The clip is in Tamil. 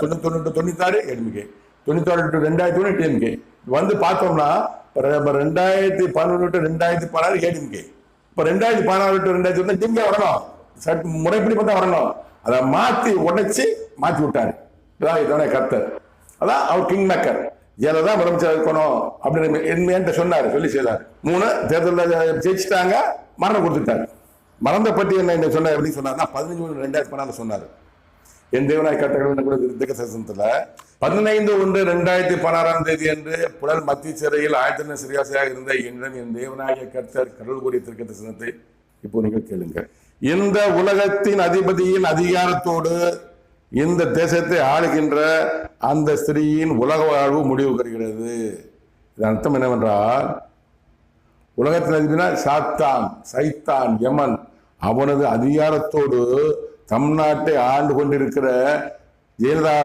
91 96 ஏடிஎம்கே, 96 to 2001 டிஎம்கே. வந்து பார்த்தோம்னா 2011 to 2016 ஏடிஎம்கே. இப்போ 2016 to 2021 டிஎம்கே வரணும், முறைப்படி பார்த்தா வரணும். அதை மாற்றி உடைச்சி மாற்றி விட்டாரு. இதோட கர்த்தர், அதான் அவர் கிங் மேக்கர். ஜெயலலிதா முதலமைச்சர் இருக்கணும் அப்படின்னு என்கிட்ட சொன்னாரு, சொல்லி செய்தார். 3 தேர்தலில் ஜெயிச்சுட்டாங்க, மரணம் கொடுத்துட்டாரு. மறந்த பற்றி என்ன சொன்னார், எப்படி சொன்னார்னா 15/1/2016 சொன்னார். என் தேவனாய் கர்த்தர் கூட தீர்க்கதரிசனத்துல 15/1/2016 அன்று புழல் மத்திய சிறையில் ஆயத்தன சிறையாசியாக இருந்த என்னிடம் என் தேவனாய கர்த்தர் கடவுள் கூடிய தீர்க்கதரிசனத்தை இப்போ நீங்கள் கேளுங்க. இந்த உலகத்தின் அதிபதியின் அதிகாரத்தோடு இந்த தேசத்தை ஆளுகின்ற அந்த ஸ்திரீயின் உலக வாழ்வு முடிவு பெறுகிறது. இது அர்த்தம் என்னவென்றால், உலகத்தின் அதிபதினா சாத்தான், சைத்தான், யமன், அவனது அதிகாரத்தோடு தமிழ்நாட்டை ஆண்டு கொண்டிருக்கிற ஜெயலலிதா